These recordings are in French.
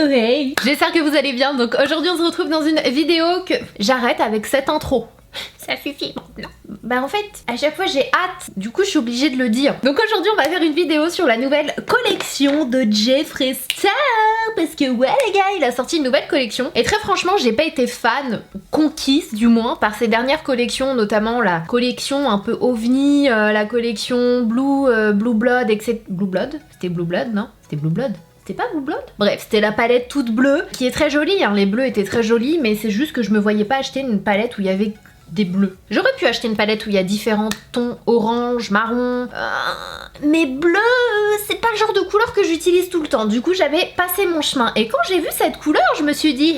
Ouais. J'espère que vous allez bien. Donc aujourd'hui on se retrouve dans une vidéo que j'arrête avec cette intro. Ça suffit maintenant. Bah en fait, à chaque fois j'ai hâte, du coup je suis obligée de le dire. Donc aujourd'hui on va faire une vidéo sur la nouvelle collection de Jeffree Star. Parce que ouais les gars, il a sorti une nouvelle collection. Et très franchement j'ai pas été fan, conquise du moins, par ses dernières collections. Notamment la collection un peu ovni, la collection Blue Blood, etc. Blue Blood? C'était Blue Blood, non? C'était Blue Blood? C'était pas Blue Blood? Bref, c'était la palette toute bleue, qui est très jolie, hein. Les bleus étaient très jolis, mais c'est juste que je me voyais pas acheter une palette où il y avait des bleus. J'aurais pu acheter une palette où il y a différents tons, orange, marron, mais bleu, c'est pas le genre de couleur que j'utilise tout le temps. Du coup, j'avais passé mon chemin. Et quand j'ai vu cette couleur, je me suis dit,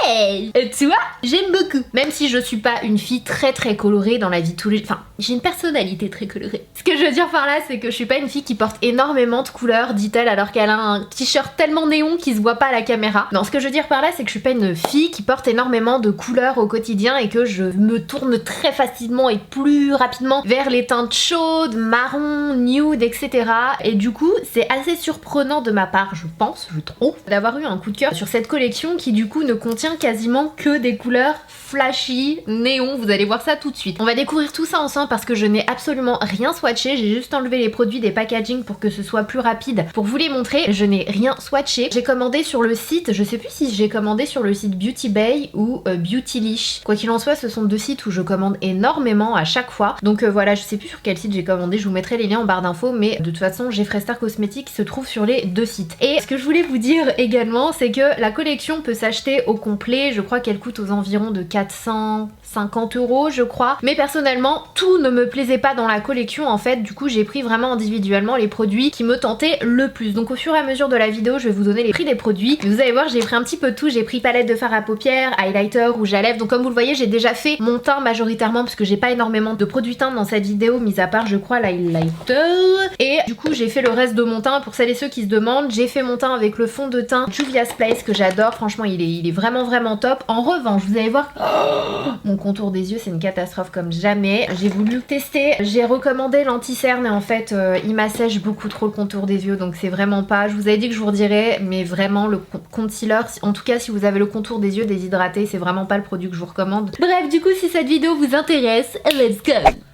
hey, tu vois, j'aime beaucoup. Même si je suis pas une fille très colorée dans la vie de tous les... Enfin, j'ai une personnalité très colorée. Ce que je veux dire par là, c'est que je suis pas une fille qui porte énormément de couleurs, dit-elle, alors qu'elle a un t-shirt tellement néon qui se voit pas à la caméra. Non, ce que je veux dire par là, c'est que je suis pas une fille qui porte énormément de couleurs au quotidien et que je me tourne très facilement et plus rapidement vers les teintes chaudes, marron, nude, etc. Et du coup, c'est assez surprenant de ma part, je pense, je trouve, d'avoir eu un coup de cœur sur cette collection qui du coup ne contient quasiment que des couleurs flashy, néon, vous allez voir ça tout de suite. On va découvrir tout ça ensemble parce que je n'ai absolument rien swatché, j'ai juste enlevé les produits des packaging pour que ce soit plus rapide pour vous les montrer. Je n'ai rien swatché. J'ai commandé sur le site, je sais plus si j'ai commandé sur le site Beauty Bay ou Beautylish. Quoi qu'il en soit, ce sont deux sites où je commande énormément à chaque fois. Donc voilà, je sais plus sur quel site j'ai commandé, je vous mettrai les liens en barre d'infos, mais de toute façon, Jeffree Star Cosmetics se trouve sur les deux sites. Et ce que je voulais vous dire également, c'est que la collection peut s'acheter au complet, je crois qu'elle coûte aux environs de 450 € je crois. Mais personnellement, tout ne me plaisait pas dans la collection en fait, du coup j'ai pris vraiment individuellement les produits qui me tentaient le plus. Donc au fur et à mesure de la vidéo, je vais vous donner les prix des produits. Et vous allez voir, j'ai pris un petit peu de tout, j'ai pris palette de fard à paupières, highlighter, rouge à lèvres. Donc comme vous le voyez, j'ai déjà fait mon teint majoritairement parce que j'ai pas énormément de produits teintes dans cette vidéo, mis à part je crois l'highlighter. Et du coup j'ai fait le reste de mon teint. Pour celles et ceux qui se demandent, j'ai fait mon teint avec le fond de teint Juvia's Place que j'adore, franchement il est vraiment top. En revanche, vous allez voir, mon contour des yeux c'est une catastrophe comme jamais. J'ai voulu tester, j'ai recommandé l'anti-cerne et en fait il m'assèche beaucoup trop le contour des yeux, donc c'est vraiment pas, je vous avais dit que je vous redirais, mais vraiment le concealer, en tout cas si vous avez le contour des yeux déshydraté, c'est vraiment pas le produit que je vous recommande. Bref, du coup si cette vidéo vous intéresse, let's go!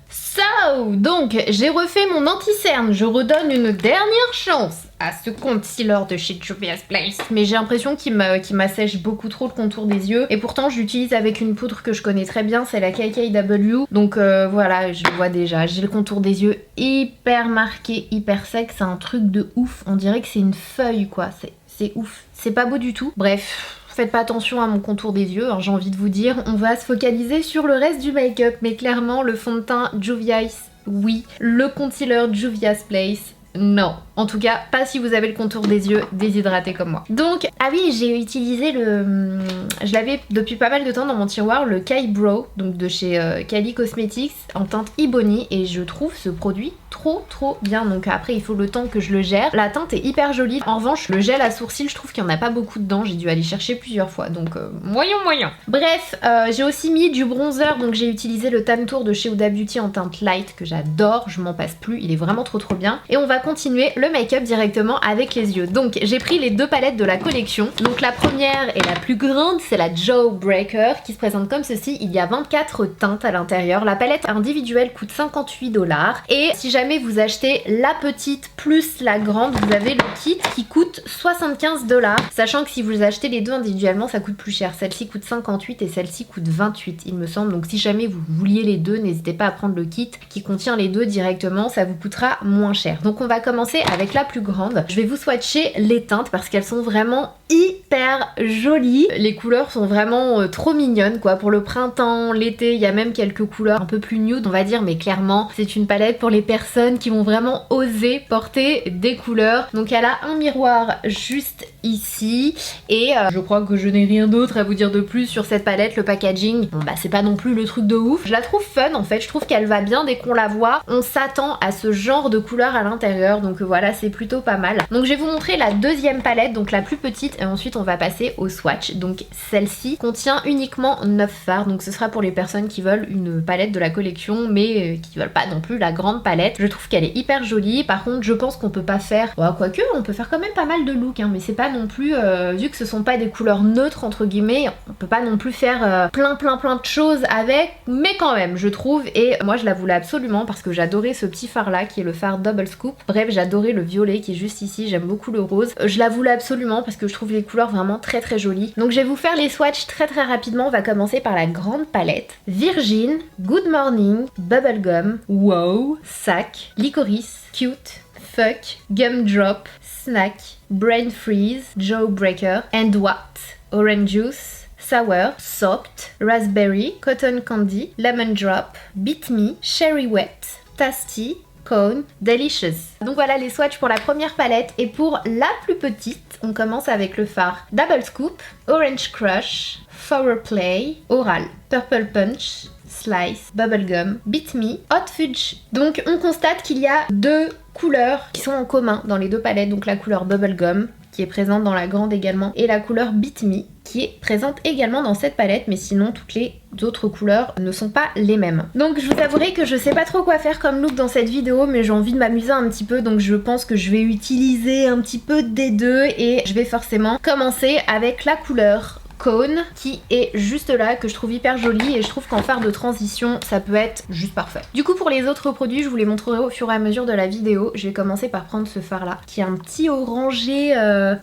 So, donc j'ai refait mon anti-cerne, je redonne une dernière chance à ce concealer de chez Juvia's Place, mais j'ai l'impression qu'il m'assèche beaucoup trop le contour des yeux, et pourtant je l'utilise avec une poudre que je connais très bien, c'est la KKW, donc voilà, je vois déjà, j'ai le contour des yeux hyper marqué, hyper sec, c'est un truc de ouf, on dirait que c'est une feuille quoi, c'est ouf, c'est pas beau du tout, bref. Faites pas attention à mon contour des yeux, hein, j'ai envie de vous dire. On va se focaliser sur le reste du make-up. Mais clairement, le fond de teint Juvia's, oui. Le concealer Juvia's Place, non. En tout cas, pas si vous avez le contour des yeux déshydraté comme moi. Donc, ah oui, j'ai utilisé le... Je l'avais depuis pas mal de temps dans mon tiroir, le Kai Brow, donc de chez Kylie Cosmetics, en teinte Ebony, et je trouve ce produit trop bien. Donc après, il faut le temps que je le gère. La teinte est hyper jolie. En revanche, le gel à sourcils, je trouve qu'il n'y en a pas beaucoup dedans. J'ai dû aller chercher plusieurs fois, donc moyen. Bref, j'ai aussi mis du bronzer, donc j'ai utilisé le Tan Tour de chez Huda Beauty en teinte light, que j'adore, je m'en passe plus, il est vraiment trop bien. Et on va continuer le make-up directement avec les yeux. Donc j'ai pris les deux palettes de la collection. Donc la première et la plus grande, c'est la Jawbreaker qui se présente comme ceci. Il y a 24 teintes à l'intérieur. La palette individuelle coûte 58 $. Et si jamais vous achetez la petite plus la grande, vous avez le kit qui coûte 75 $. Sachant que si vous achetez les deux individuellement, ça coûte plus cher. Celle-ci coûte 58 et celle-ci coûte 28 il me semble. Donc si jamais vous vouliez les deux, n'hésitez pas à prendre le kit qui contient les deux directement, ça vous coûtera moins cher. Donc on va commencer avec la plus grande. Je vais vous swatcher les teintes parce qu'elles sont vraiment hyper jolies. Les couleurs sont vraiment trop mignonnes quoi. Pour le printemps, l'été, il y a même quelques couleurs un peu plus nude on va dire, mais clairement c'est une palette pour les personnes qui vont vraiment oser porter des couleurs. Donc elle a un miroir juste ici et je crois que je n'ai rien d'autre à vous dire de plus sur cette palette. Le packaging, bon bah c'est pas non plus le truc de ouf. Je la trouve fun en fait, je trouve qu'elle va bien dès qu'on la voit. On s'attend à ce genre de couleur à l'intérieur, donc voilà, c'est plutôt pas mal. Donc je vais vous montrer la deuxième palette, donc la plus petite, et ensuite ensuite on va passer au swatch. Donc celle-ci contient uniquement 9 fards, donc ce sera pour les personnes qui veulent une palette de la collection mais qui veulent pas non plus la grande palette. Je trouve qu'elle est hyper jolie. Par contre je pense qu'on peut pas faire, quoique on peut faire quand même pas mal de looks hein, mais c'est pas non plus, vu que ce sont pas des couleurs neutres entre guillemets, on peut pas non plus faire plein de choses avec, mais quand même je trouve. Et moi je la voulais absolument parce que j'adorais ce petit fard là qui est le fard Double Scoop. Bref, j'adorais le violet qui est juste ici, j'aime beaucoup le rose. Je la voulais absolument parce que je trouve les couleurs vraiment très jolies. Donc je vais vous faire les swatchs très rapidement. On va commencer par la grande palette. Virgin, Good Morning, Bubblegum, Wow, Sac, Licorice, Cute, Fuck, Gumdrop, Snack, Brain Freeze, Jawbreaker, And What, Orange Juice, Sour, Soaked, Raspberry, Cotton Candy, Lemon Drop, Beat Me, Cherry Wet, Tasty, Cone, Delicious. Donc voilà les swatchs pour la première palette. Et pour la plus petite, on commence avec le fard Double Scoop, Orange Crush, Foreplay, Oral, Purple Punch, Slice, Bubblegum, Beat Me, Hot Fudge. Donc on constate qu'il y a deux couleurs qui sont en commun dans les deux palettes. Donc la couleur Bubblegum qui est présente dans la grande également et la couleur Beat Me qui est présente également dans cette palette, mais sinon toutes les autres couleurs ne sont pas les mêmes. Donc je vous avouerai que je sais pas trop quoi faire comme look dans cette vidéo, mais j'ai envie de m'amuser un petit peu, donc je pense que je vais utiliser un petit peu des deux et je vais forcément commencer avec la couleur Cone qui est juste là, que je trouve hyper jolie et je trouve qu'en fard de transition ça peut être juste parfait. Du coup pour les autres produits je vous les montrerai au fur et à mesure de la vidéo. Je vais commencer par prendre ce fard là qui est un petit orangé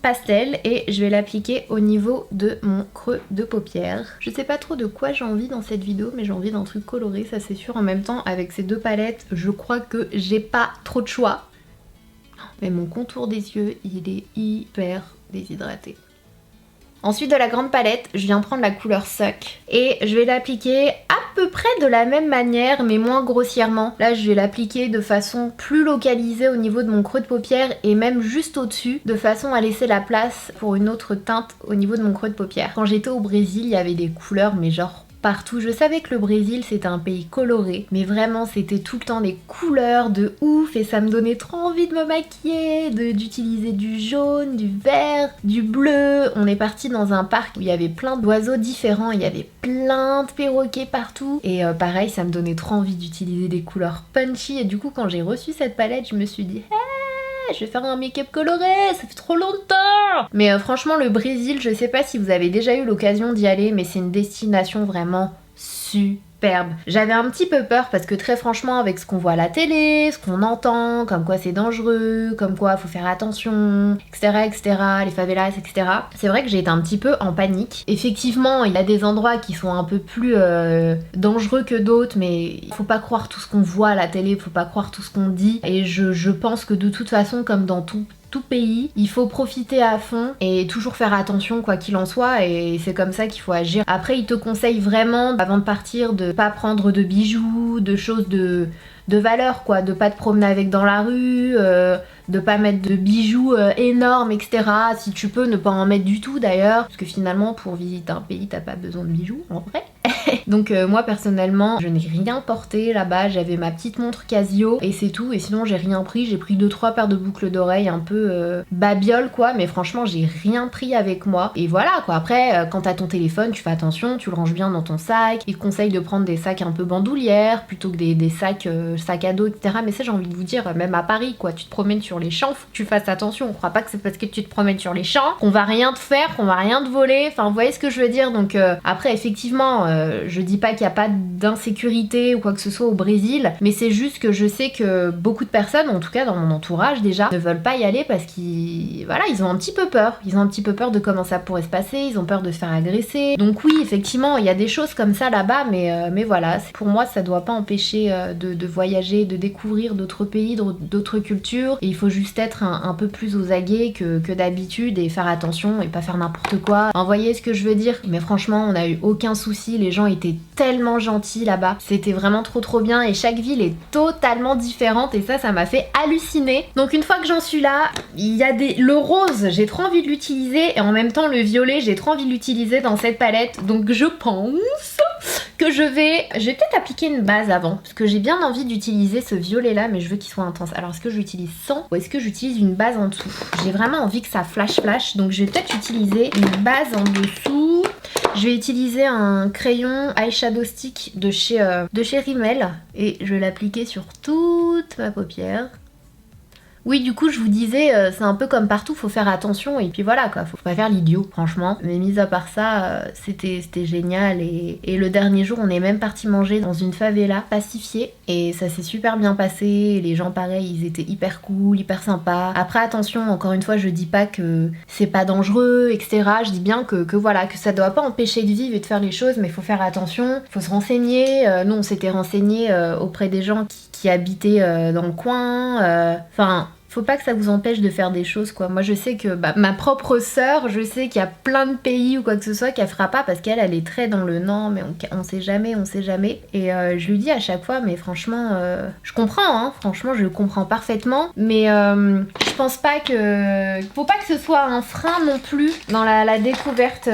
pastel et je vais l'appliquer au niveau de mon creux de paupière. Je sais pas trop de quoi j'ai envie dans cette vidéo mais j'ai envie d'un truc coloré, ça c'est sûr. En même temps avec ces deux palettes je crois que j'ai pas trop de choix. Mais mon contour des yeux il est hyper déshydraté. Ensuite de la grande palette, je viens prendre la couleur Suck et je vais l'appliquer à peu près de la même manière mais moins grossièrement. Là je vais l'appliquer de façon plus localisée au niveau de mon creux de paupière et même juste au-dessus de façon à laisser la place pour une autre teinte au niveau de mon creux de paupière. Quand j'étais au Brésil, il y avait des couleurs mais genre partout. Je savais que le Brésil c'était un pays coloré, mais vraiment c'était tout le temps des couleurs de ouf et ça me donnait trop envie de me maquiller, d'utiliser du jaune, du vert, du bleu. On est parti dans un parc où il y avait plein d'oiseaux différents, il y avait plein de perroquets partout et pareil ça me donnait trop envie d'utiliser des couleurs punchy et du coup quand j'ai reçu cette palette je me suis dit je vais faire un make-up coloré, ça fait trop longtemps. Mais franchement le Brésil, je sais pas si vous avez déjà eu l'occasion d'y aller, mais c'est une destination vraiment superbe. J'avais un petit peu peur parce que très franchement avec ce qu'on voit à la télé, ce qu'on entend, comme quoi c'est dangereux, comme quoi faut faire attention, etc. les favelas, etc. C'est vrai que j'ai été un petit peu en panique. Effectivement, il y a des endroits qui sont un peu plus dangereux que d'autres, mais il faut pas croire tout ce qu'on voit à la télé, faut pas croire tout ce qu'on dit. Et je pense que de toute façon, comme dans tout pays, il faut profiter à fond et toujours faire attention quoi qu'il en soit et c'est comme ça qu'il faut agir. Après il te conseille vraiment avant de partir de pas prendre de bijoux, de choses de valeur quoi, de pas te promener avec dans la rue, de pas mettre de bijoux énormes etc. Si tu peux ne pas en mettre du tout d'ailleurs, parce que finalement pour visiter un pays t'as pas besoin de bijoux en vrai. Donc moi personnellement je n'ai rien porté là-bas, j'avais ma petite montre Casio et c'est tout, et sinon j'ai rien pris. J'ai pris 2-3 paires de boucles d'oreilles un peu babiole quoi, mais franchement j'ai rien pris avec moi et voilà quoi. Après quand t'as ton téléphone tu fais attention, tu le ranges bien dans ton sac. Ils conseillent de prendre des sacs un peu bandoulières plutôt que des sacs sac à dos etc. Mais ça j'ai envie de vous dire, même à Paris quoi, tu te promènes sur les champs, faut que tu fasses attention. On croit pas que c'est parce que tu te promènes sur les champs qu'on va rien te faire, qu'on va rien te voler, enfin vous voyez ce que je veux dire. Donc après effectivement je dis pas qu'il n'y a pas d'insécurité ou quoi que ce soit au Brésil, mais c'est juste que je sais que beaucoup de personnes, en tout cas dans mon entourage déjà, ne veulent pas y aller parce qu'ils voilà, ils ont un petit peu peur. Ils ont un petit peu peur de comment ça pourrait se passer, ils ont peur de se faire agresser. Donc oui, effectivement, il y a des choses comme ça là-bas, mais voilà, pour moi ça doit pas empêcher de voyager, de découvrir d'autres pays, d'autres cultures. Et il faut juste être un peu plus aux aguets que d'habitude et faire attention et pas faire n'importe quoi. Enfin, vous voyez ce que je veux dire? Mais franchement, on a eu aucun souci, les gens étaient tellement gentils là-bas, c'était vraiment trop bien et chaque ville est totalement différente et ça m'a fait halluciner. Donc une fois que j'en suis là, il y a le rose, j'ai trop envie de l'utiliser et en même temps le violet, j'ai trop envie de l'utiliser dans cette palette. Donc je pense que que je vais peut-être appliquer une base avant, parce que j'ai bien envie d'utiliser ce violet là, mais je veux qu'il soit intense. Alors est-ce que j'utilise sans ou est-ce que j'utilise une base en dessous? J'ai vraiment envie que ça flash, donc je vais peut-être utiliser une base en dessous. Je vais utiliser un crayon eyeshadow stick de chez Rimmel et je vais l'appliquer sur toute ma paupière. Oui, du coup, je vous disais, c'est un peu comme partout, faut faire attention et puis voilà quoi, faut pas faire l'idiot, franchement. Mais mis à part ça, c'était génial et le dernier jour, on est même parti manger dans une favela pacifiée et ça s'est super bien passé. Les gens, pareil, ils étaient hyper cool, hyper sympas. Après, attention, encore une fois, je dis pas que c'est pas dangereux, etc. Je dis bien que voilà, que ça doit pas empêcher de vivre et de faire les choses, mais faut faire attention, faut se renseigner. Nous, on s'était renseignés auprès des gens qui habitaient dans le coin. Enfin, faut pas que ça vous empêche de faire des choses quoi. Moi je sais que ma propre sœur, je sais qu'il y a plein de pays ou quoi que ce soit qu'elle fera pas parce qu'elle est très dans le non mais on sait jamais. Et je lui dis à chaque fois mais franchement je comprends hein, franchement je comprends parfaitement mais je pense pas que... Faut pas que ce soit un frein non plus dans la découverte.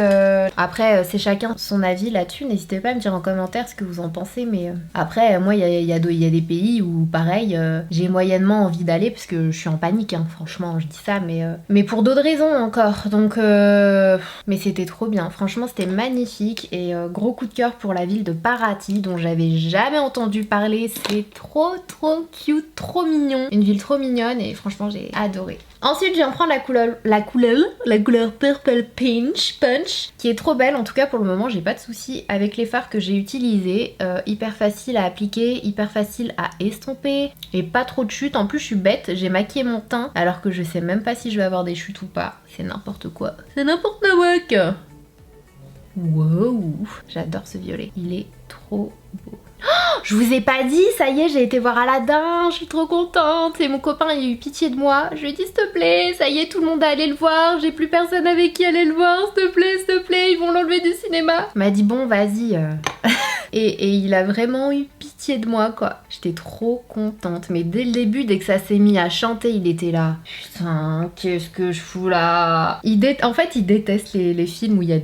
Après c'est chacun son avis là-dessus, n'hésitez pas à me dire en commentaire ce que vous en pensez mais après moi il y a des pays où pareil j'ai moyennement envie d'aller parce que je suis en panique hein, franchement je dis ça mais pour d'autres raisons encore donc mais c'était trop bien, franchement c'était magnifique et gros coup de cœur pour la ville de Paraty dont j'avais jamais entendu parler, c'est trop cute, trop mignon, une ville trop mignonne et franchement j'ai adoré. Ensuite je viens prendre la couleur Purple Punch qui est trop belle, en tout cas pour le moment j'ai pas de soucis avec les fards que j'ai utilisés, hyper facile à appliquer, hyper facile à estomper et pas trop de chutes. En plus je suis bête, j'ai maquillé mon teint alors que je sais même pas si je vais avoir des chutes ou pas, c'est n'importe quoi, c'est n'importe quoi. Wow, j'adore ce violet, il est trop beau. Oh, je vous ai pas dit, ça y est, j'ai été voir Aladdin, je suis trop contente. Et mon copain, il a eu pitié de moi. Je lui ai dit, s'il te plaît, ça y est, tout le monde est allé le voir. J'ai plus personne avec qui aller le voir, s'il te plaît, ils vont l'enlever du cinéma. Il m'a dit, bon, vas-y. Et il a vraiment eu pitié de moi, quoi. J'étais trop contente. Mais dès le début, dès que ça s'est mis à chanter, il était là. Putain, qu'est-ce que je fous là? En fait, il déteste les films où il y a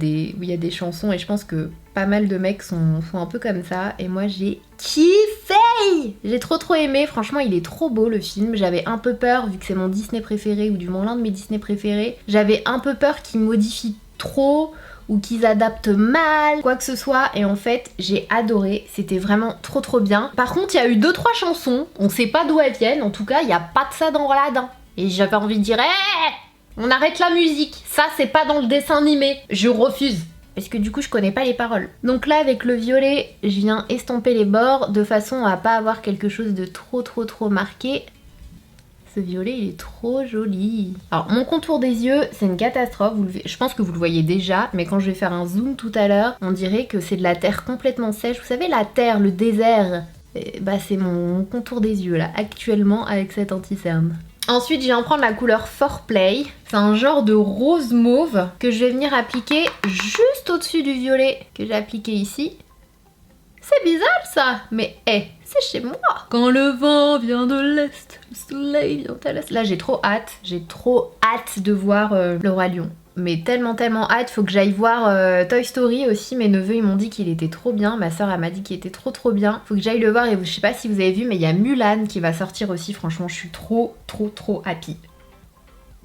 des chansons et je pense que pas mal de mecs sont un peu comme ça et moi j'ai kiffé. J'ai trop aimé, franchement il est trop beau le film. J'avais un peu peur vu que c'est mon Disney préféré ou du moins l'un de mes Disney préférés. J'avais un peu peur qu'ils modifient trop ou qu'ils adaptent mal, quoi que ce soit et en fait j'ai adoré, c'était vraiment trop bien. Par contre il y a eu 2-3 chansons, on sait pas d'où elles viennent, en tout cas il y a pas de ça dans Aladdin. Et j'avais envie de dire on arrête la musique, ça c'est pas dans le dessin animé, je refuse. Parce que du coup je connais pas les paroles. Donc là avec le violet, je viens estomper les bords de façon à pas avoir quelque chose de trop marqué. Ce violet il est trop joli. Alors mon contour des yeux c'est une catastrophe, je pense que vous le voyez déjà, mais quand je vais faire un zoom tout à l'heure, on dirait que c'est de la terre complètement sèche. Vous savez la terre, le désert, bah c'est mon contour des yeux là actuellement avec cet anti-cerne. Ensuite, je viens prendre la couleur Foreplay. C'est un genre de rose mauve que je vais venir appliquer juste au-dessus du violet que j'ai appliqué ici. C'est bizarre ça, mais c'est chez moi. Quand le vent vient de l'est, le soleil vient à l'est. Là, j'ai trop hâte de voir le Roi Lion. Mais tellement hâte, faut que j'aille voir Toy Story aussi. Mes neveux ils m'ont dit qu'il était trop bien, ma soeur elle m'a dit qu'il était trop bien. Faut que j'aille le voir et je sais pas si vous avez vu mais il y a Mulan qui va sortir aussi, franchement je suis trop happy.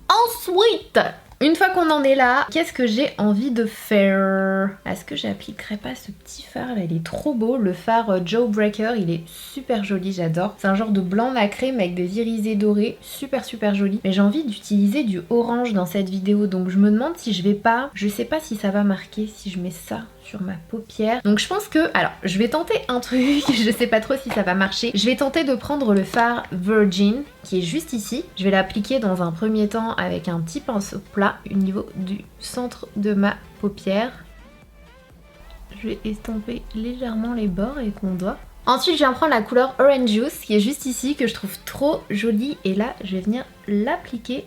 Ensuite, une fois qu'on en est là, qu'est-ce que j'ai envie de faire? Est-ce que j'appliquerai pas ce petit fard là? Il est trop beau, le fard Jawbreaker, il est super joli, j'adore. C'est un genre de blanc nacré mais avec des irisés dorés, super joli. Mais j'ai envie d'utiliser du orange dans cette vidéo, donc je me demande si je vais pas... Je sais pas si ça va marquer si je mets ça sur ma paupière. Donc je pense que... Alors, je vais tenter un truc, je sais pas trop si ça va marcher. Je vais tenter de prendre le fard Virgin, qui est juste ici. Je vais l'appliquer dans un premier temps avec un petit pinceau plat au niveau du centre de ma paupière. Je vais estomper légèrement les bords avec mon doigt. Ensuite, je viens prendre la couleur Orange Juice, qui est juste ici, que je trouve trop jolie. Et là, je vais venir l'appliquer.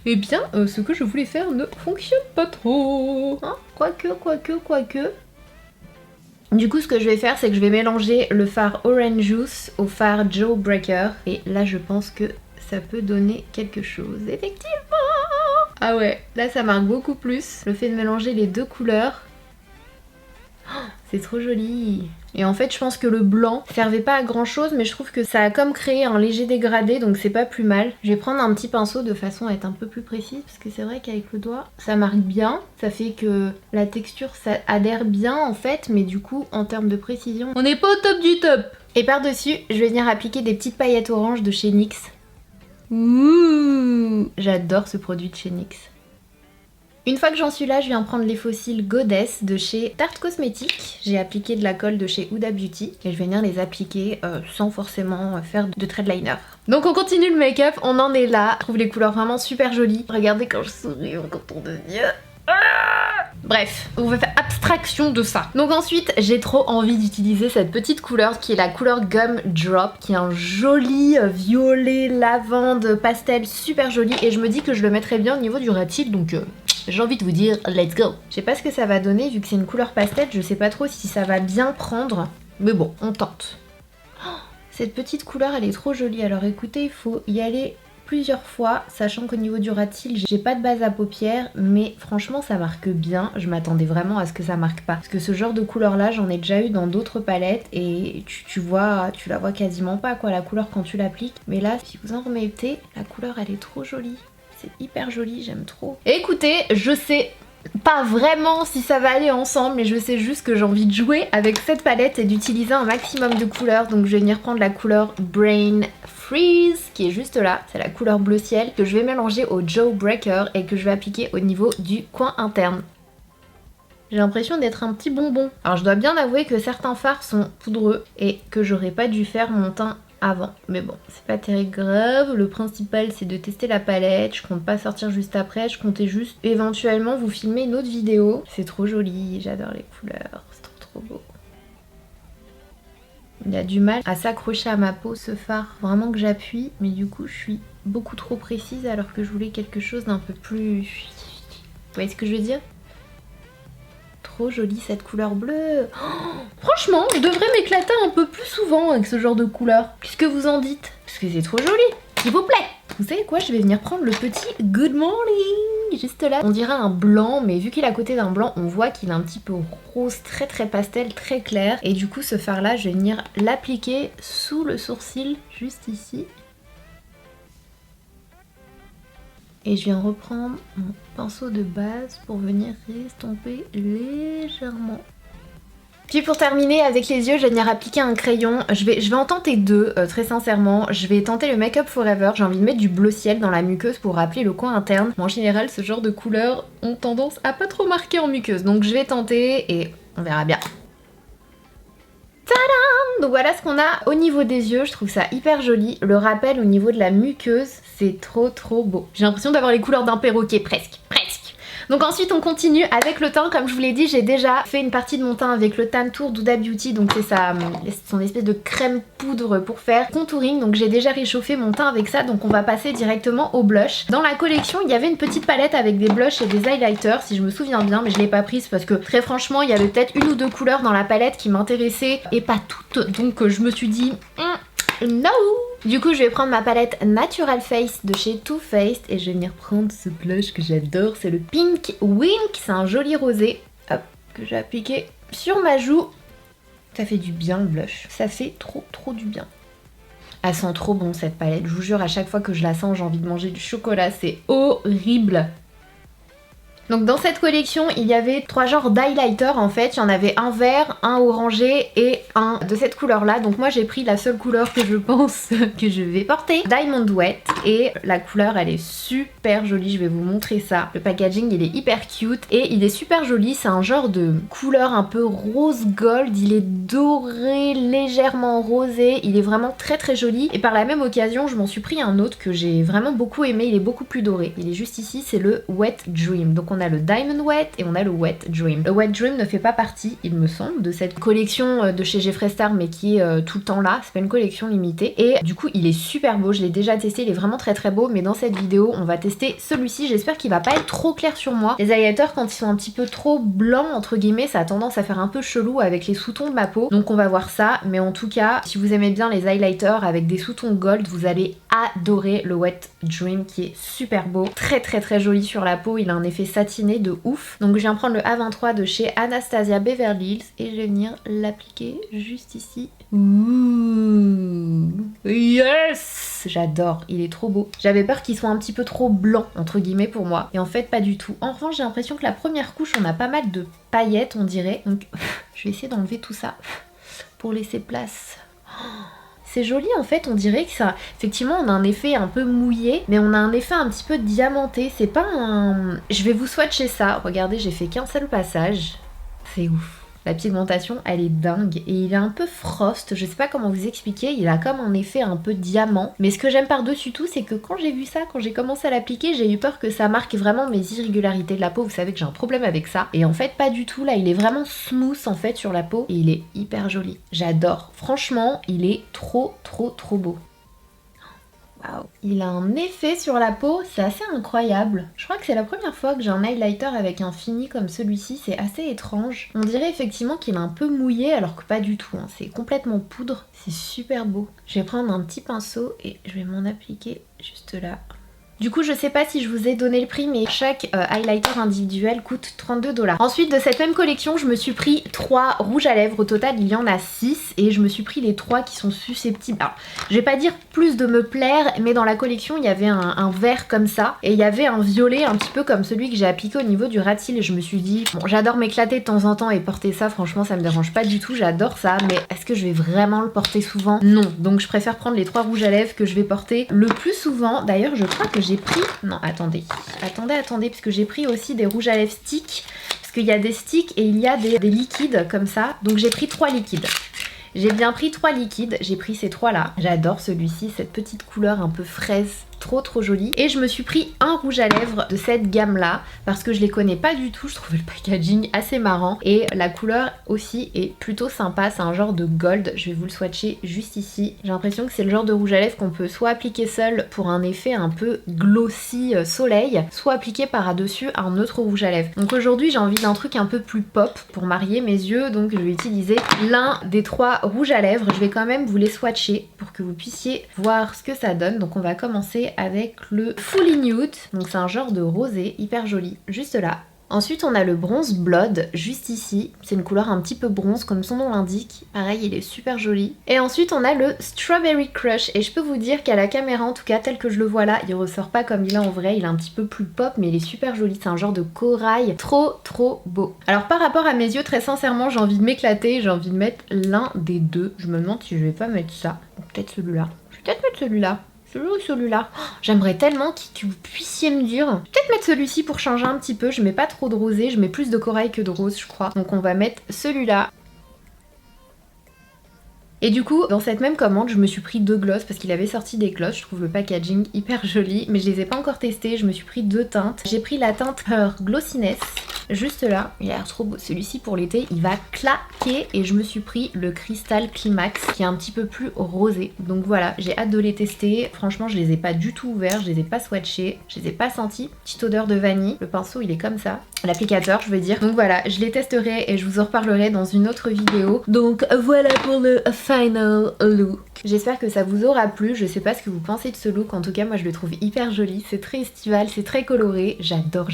Eh bien, ce que je voulais faire ne fonctionne pas trop. Hein, quoique. Du coup, ce que je vais faire, c'est que je vais mélanger le fard Orange Juice au fard Jawbreaker. Et là, je pense que ça peut donner quelque chose. Effectivement! Ah ouais, là, ça marque beaucoup plus. Le fait de mélanger les deux couleurs. Oh, C'est trop joli. Et en fait je pense que le blanc servait pas à grand chose, mais je trouve que ça a comme créé un léger dégradé, donc c'est pas plus mal. Je vais prendre un petit pinceau de façon à être un peu plus précise, parce que c'est vrai qu'avec le doigt ça marque bien, ça fait que la texture ça adhère bien en fait, mais du coup en termes de précision on n'est pas au top du top. Et par dessus je vais venir appliquer des petites paillettes oranges de chez NYX. Ouh, j'adore ce produit de chez NYX. Une fois que j'en suis là, je viens prendre les fossiles Goddess de chez Tarte Cosmétiques. J'ai appliqué de la colle de chez Huda Beauty et je vais venir les appliquer sans forcément faire de trade liner. Donc on continue le make-up, on en est là. Je trouve les couleurs vraiment super jolies. Regardez quand je souris, on contourne de yeux. Bref, on va faire abstraction de ça. Donc ensuite, j'ai trop envie d'utiliser cette petite couleur qui est la couleur Gum Drop, qui est un joli violet lavande pastel super joli, et je me dis que je le mettrais bien au niveau du rat cils, donc j'ai envie de vous dire let's go. Je sais pas ce que ça va donner vu que c'est une couleur pastel, je sais pas trop si ça va bien prendre, mais bon, on tente. Oh, cette petite couleur elle est trop jolie, alors écoutez, il faut y aller plusieurs fois, sachant qu'au niveau du rat cils, j'ai pas de base à paupières, mais franchement ça marque bien. Je m'attendais vraiment à ce que ça marque pas, parce que ce genre de couleur là j'en ai déjà eu dans d'autres palettes et tu la vois quasiment pas quoi, la couleur quand tu l'appliques, mais là si vous en remettez, la couleur elle est trop jolie, c'est hyper joli, j'aime trop. Et écoutez, je sais pas vraiment si ça va aller ensemble, mais je sais juste que j'ai envie de jouer avec cette palette et d'utiliser un maximum de couleurs, donc je vais venir prendre la couleur Brain Freeze qui est juste là, c'est la couleur bleu ciel que je vais mélanger au Jawbreaker et que je vais appliquer au niveau du coin interne. J'ai l'impression d'être un petit bonbon. Alors je dois bien avouer que certains fards sont poudreux et que j'aurais pas dû faire mon teint avant, mais bon, c'est pas très grave. Le principal c'est de tester la palette, je compte pas sortir juste après, je comptais juste éventuellement vous filmer une autre vidéo. C'est trop joli, j'adore les couleurs, c'est trop beau. Il a du mal à s'accrocher à ma peau ce fard, vraiment que j'appuie, mais du coup je suis beaucoup trop précise alors que je voulais quelque chose d'un peu plus... Vous voyez ce que je veux dire? Trop jolie cette couleur bleue. Oh, franchement, je devrais m'éclater un peu plus souvent avec ce genre de couleur. Qu'est-ce que vous en dites? Parce que c'est trop joli, s'il vous plaît. Vous savez quoi, je vais venir prendre le petit Good Morning, juste là. On dirait un blanc, mais vu qu'il est à côté d'un blanc, on voit qu'il est un petit peu rose, très pastel, très clair. Et du coup, ce fard là, je vais venir l'appliquer sous le sourcil, juste ici. Et je viens reprendre mon pinceau de base pour venir estomper légèrement. Puis pour terminer avec les yeux, je vais venir appliquer un crayon. Je vais en tenter deux, très sincèrement. Je vais tenter le Make Up Forever. J'ai envie de mettre du bleu ciel dans la muqueuse pour rappeler le coin interne. Mais en général, ce genre de couleurs ont tendance à pas trop marquer en muqueuse. Donc je vais tenter et on verra bien. Tadam! Donc voilà ce qu'on a au niveau des yeux, je trouve ça hyper joli. Le rappel au niveau de la muqueuse, c'est trop beau. J'ai l'impression d'avoir les couleurs d'un perroquet, presque. Donc ensuite on continue avec le teint, comme je vous l'ai dit, j'ai déjà fait une partie de mon teint avec le Tan Tour d'Huda Beauty, donc c'est son espèce de crème poudre pour faire contouring, donc j'ai déjà réchauffé mon teint avec ça, donc on va passer directement au blush. Dans la collection il y avait une petite palette avec des blushs et des highlighters si je me souviens bien, mais je l'ai pas prise parce que très franchement il y avait peut-être une ou deux couleurs dans la palette qui m'intéressaient et pas toutes, donc je me suis dit no. Du coup je vais prendre ma palette Natural Face de chez Too Faced et je vais venir prendre ce blush que j'adore, c'est le Pink Wink, c'est un joli rosé, hop, que j'ai appliqué sur ma joue. Ça fait du bien le blush, ça fait trop du bien. Elle sent trop bon cette palette, je vous jure à chaque fois que je la sens j'ai envie de manger du chocolat, c'est horrible. Donc dans cette collection, il y avait 3 genres d'highlighter en fait. Il y en avait un vert, un orangé et un de cette couleur là. Donc moi j'ai pris la seule couleur que je pense que je vais porter, Diamond Wet. Et la couleur elle est super jolie, je vais vous montrer ça. Le packaging il est hyper cute et il est super joli. C'est un genre de couleur un peu rose gold. Il est doré, légèrement rosé. Il est vraiment très joli. Et par la même occasion je m'en suis pris un autre que j'ai vraiment beaucoup aimé. Il est beaucoup plus doré. Il est juste ici, c'est le Wet Dream. Donc on a le Diamond Wet et on a le Wet Dream. Le Wet Dream ne fait pas partie, il me semble, de cette collection de chez Jeffree Star mais qui est tout le temps là, c'est pas une collection limitée. Et du coup il est super beau, je l'ai déjà testé, il est vraiment très beau, mais dans cette vidéo on va tester celui-ci. J'espère qu'il va pas être trop clair sur moi. Les highlighters quand ils sont un petit peu trop blancs entre guillemets, ça a tendance à faire un peu chelou avec les sous-tons de ma peau, donc on va voir ça. Mais en tout cas, si vous aimez bien les highlighters avec des sous-tons gold, vous allez adoré le Wet Dream qui est super beau, très très très joli sur la peau, il a un effet satiné de ouf. Donc je viens prendre le A23 de chez Anastasia Beverly Hills et je vais venir l'appliquer juste ici. Ouh, yes, j'adore, il est trop beau. J'avais peur qu'il soit un petit peu trop blanc entre guillemets pour moi et en fait pas du tout. En revanche j'ai l'impression que la première couche on a pas mal de paillettes on dirait, donc je vais essayer d'enlever tout ça pour laisser place. C'est joli en fait, on dirait que ça... Effectivement on a un effet un peu mouillé, mais on a un effet un petit peu diamanté, c'est pas un... Je vais vous swatcher ça, regardez j'ai fait qu'un seul passage, c'est ouf. La pigmentation elle est dingue et il est un peu frost, je sais pas comment vous expliquer, il a comme un effet un peu diamant. Mais ce que j'aime par-dessus tout c'est que quand j'ai vu ça, quand j'ai commencé à l'appliquer, j'ai eu peur que ça marque vraiment mes irrégularités de la peau, vous savez que j'ai un problème avec ça. Et en fait pas du tout, là il est vraiment smooth en fait sur la peau et il est hyper joli. J'adore, franchement il est trop beau. Wow. Il a un effet sur la peau, c'est assez incroyable. Je crois que c'est la première fois que j'ai un highlighter avec un fini comme celui-ci, c'est assez étrange. On dirait effectivement qu'il est un peu mouillé alors que pas du tout, hein. C'est complètement poudre, c'est super beau. Je vais prendre un petit pinceau et je vais m'en appliquer juste là. Du coup je sais pas si je vous ai donné le prix mais chaque highlighter individuel coûte 32 $. Ensuite de cette même collection je me suis pris 3 rouges à lèvres, au total il y en a 6 et je me suis pris les 3 qui sont susceptibles. Alors je vais pas dire plus de me plaire mais dans la collection il y avait un vert comme ça et il y avait un violet un petit peu comme celui que j'ai appliqué au niveau du rat de cils et je me suis dit bon j'adore m'éclater de temps en temps et porter ça franchement ça me dérange pas du tout, j'adore ça mais est-ce que je vais vraiment le porter souvent? Non, donc je préfère prendre les 3 rouges à lèvres que je vais porter le plus souvent. D'ailleurs je crois que j'ai pris... Non, attendez, parce que j'ai pris aussi des rouges à lèvres sticks, parce qu'il y a des sticks et il y a des liquides comme ça, donc j'ai pris 3 liquides. J'ai bien pris 3 liquides, j'ai pris ces 3 là. J'adore celui-ci, cette petite couleur un peu fraise, trop jolie. Et je me suis pris un rouge à lèvres de cette gamme là, parce que je les connais pas du tout, je trouvais le packaging assez marrant. Et la couleur aussi est plutôt sympa, c'est un genre de gold, je vais vous le swatcher juste ici. J'ai l'impression que c'est le genre de rouge à lèvres qu'on peut soit appliquer seul pour un effet un peu glossy soleil, soit appliquer par-dessus un autre rouge à lèvres. Donc aujourd'hui j'ai envie d'un truc un peu plus pop pour marier mes yeux, donc je vais utiliser l'un des 3 rouges à lèvres. Je vais quand même vous les swatcher pour que vous puissiez voir ce que ça donne. Donc on va commencer avec le Fully Nude, donc c'est un genre de rosé hyper joli, juste là. Ensuite on a le Bronze Blood juste ici, c'est une couleur un petit peu bronze comme son nom l'indique, pareil il est super joli. Et ensuite on a le Strawberry Crush et je peux vous dire qu'à la caméra en tout cas tel que je le vois là, il ressort pas comme il est en vrai, il est un petit peu plus pop mais il est super joli, c'est un genre de corail trop beau. Alors par rapport à mes yeux très sincèrement j'ai envie de m'éclater, j'ai envie de mettre l'un des deux, je me demande si je vais pas mettre ça, peut-être celui-là, je vais peut-être mettre celui-là. Celui-là. Oh, j'aimerais tellement que vous puissiez me dire. Peut-être mettre celui-ci pour changer un petit peu. Je mets pas trop de rosé, je mets plus de corail que de rose, je crois. Donc on va mettre celui-là. Et du coup, dans cette même commande, je me suis pris 2 glosses parce qu'il avait sorti des glosses. Je trouve le packaging hyper joli, mais je les ai pas encore testés. Je me suis pris 2 teintes. J'ai pris la teinte Her Glossiness, juste là. Il a l'air trop beau. Celui-ci pour l'été, il va claquer. Et je me suis pris le Crystal Climax qui est un petit peu plus rosé. Donc voilà, j'ai hâte de les tester. Franchement, je les ai pas du tout ouverts, je les ai pas swatchés, je les ai pas sentis. Petite odeur de vanille. Le pinceau, il est comme ça. L'applicateur, je veux dire. Donc voilà, je les testerai et je vous en reparlerai dans une autre vidéo. Donc voilà pour le final look. J'espère que ça vous aura plu, je sais pas ce que vous pensez de ce look, en tout cas moi je le trouve hyper joli, c'est très estival, c'est très coloré, j'adore.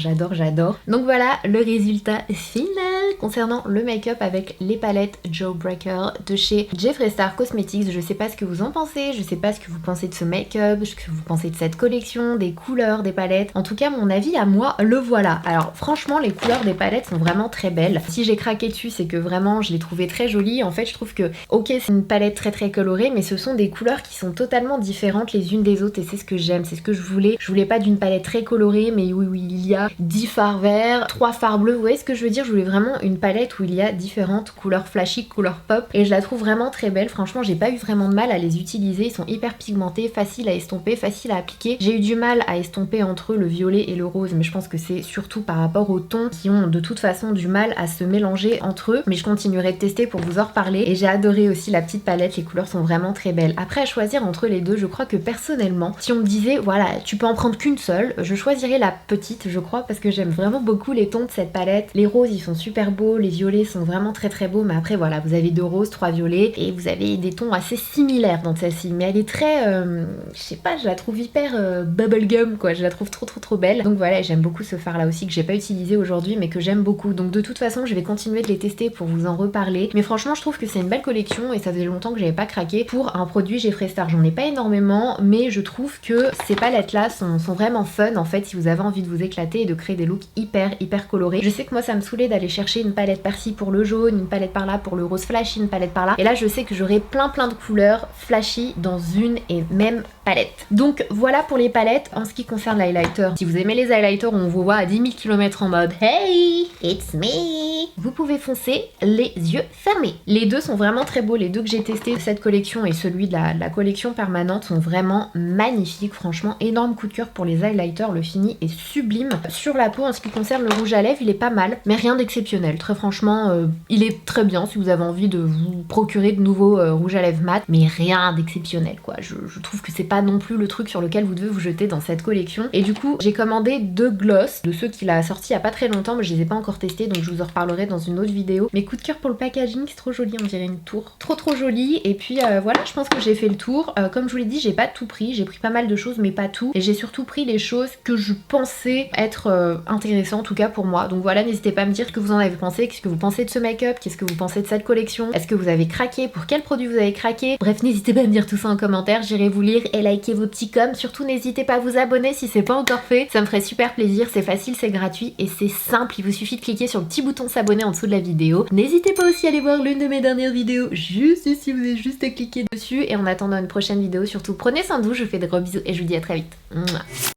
Donc voilà le résultat final concernant le make-up avec les palettes Jawbreaker de chez Jeffree Star Cosmetics. Je sais pas ce que vous en pensez, je sais pas ce que vous pensez de ce make-up, ce que vous pensez de cette collection, des couleurs, des palettes. En tout cas mon avis à moi, le voilà. Alors franchement les couleurs des palettes sont vraiment très belles. Si j'ai craqué dessus c'est que vraiment je les trouvais très jolies. En fait je trouve que ok c'est une palette très colorée mais ce sont des couleurs qui sont totalement différentes les unes des autres et c'est ce que j'aime, c'est ce que je voulais. Je voulais pas d'une palette très colorée mais où il y a 10 fards verts, 3 fards bleus, vous voyez ce que je veux dire? Je voulais vraiment une palette où il y a différentes couleurs flashy, couleurs pop et je la trouve vraiment très belle. Franchement j'ai pas eu vraiment de mal à les utiliser, ils sont hyper pigmentés, faciles à estomper, faciles à appliquer. J'ai eu du mal à estomper entre le violet et le rose mais je pense que c'est surtout par rapport aux tons qui ont de toute façon du mal à se mélanger entre eux, mais je continuerai de tester pour vous en reparler. Et j'ai adoré aussi la petite palette, les couleurs sont vraiment très belles. Après à choisir entre les deux, je crois que personnellement si on me disait voilà tu peux en prendre qu'une seule, je choisirais la petite je crois parce que j'aime vraiment beaucoup les tons de cette palette. Les roses ils sont super super beau, les violets sont vraiment très très beaux, mais après voilà, vous avez 2 roses, 3 violets, et vous avez des tons assez similaires dans celle-ci, mais elle est très, je sais pas, je la trouve hyper bubblegum quoi, je la trouve trop belle. Donc voilà, j'aime beaucoup ce fard là aussi que j'ai pas utilisé aujourd'hui, mais que j'aime beaucoup. Donc de toute façon, je vais continuer de les tester pour vous en reparler, mais franchement, je trouve que c'est une belle collection et ça faisait longtemps que j'avais pas craqué pour un produit Jeffree Star. J'en ai pas énormément, mais je trouve que ces palettes là sont vraiment fun en fait si vous avez envie de vous éclater et de créer des looks hyper colorés. Je sais que moi ça me saoulait d'aller chercher une palette par-ci pour le jaune, une palette par là pour le rose flashy, une palette par là, et là je sais que j'aurai plein de couleurs flashy dans une et même palette. Donc voilà pour les palettes. En ce qui concerne l'highlighter, si vous aimez les highlighters où on vous voit à 10 000 km en mode hey it's me, vous pouvez foncer les yeux fermés. Les deux sont vraiment très beaux, les deux que j'ai testés de cette collection et celui de la collection permanente sont vraiment magnifiques. Franchement, énorme coup de cœur pour les highlighters, le fini est sublime. Sur la peau, en ce qui concerne le rouge à lèvres, il est pas mal, mais rien d'exceptionnel. Très franchement, il est très bien si vous avez envie de vous procurer de nouveaux rouges à lèvres mat, mais rien d'exceptionnel quoi. Je trouve que c'est pas non plus le truc sur lequel vous devez vous jeter dans cette collection. Et du coup, j'ai commandé 2 gloss, de ceux qu'il a sortis il y a pas très longtemps, mais je les ai pas encore testés, donc je vous en reparlerai dans une autre vidéo. Mais coup de cœur pour le packaging, c'est trop joli, on dirait une tour. Trop joli. Et puis voilà, je pense que j'ai fait le tour. Comme je vous l'ai dit, j'ai pas tout pris, j'ai pris pas mal de choses, mais pas tout. Et j'ai surtout pris les choses que je pensais être intéressantes, en tout cas pour moi. Donc voilà, n'hésitez pas à me dire ce que vous en avez pensé, qu'est-ce que vous pensez de ce make-up, qu'est-ce que vous pensez de cette collection, est-ce que vous avez craqué, pour quel produit vous avez craqué. Bref, n'hésitez pas à me dire tout ça en commentaire, j'irai vous lire et liker vos petits coms. Surtout n'hésitez pas à vous abonner si c'est pas encore fait, ça me ferait super plaisir, c'est facile, c'est gratuit et c'est simple, il vous suffit de cliquer sur le petit bouton s'abonner en dessous de la vidéo. N'hésitez pas aussi à aller voir l'une de mes dernières vidéos juste ici, vous avez juste à cliquer dessus. Et en attendant une prochaine vidéo, surtout prenez soin de vous, je vous fais de gros bisous et je vous dis à très vite. Mouah.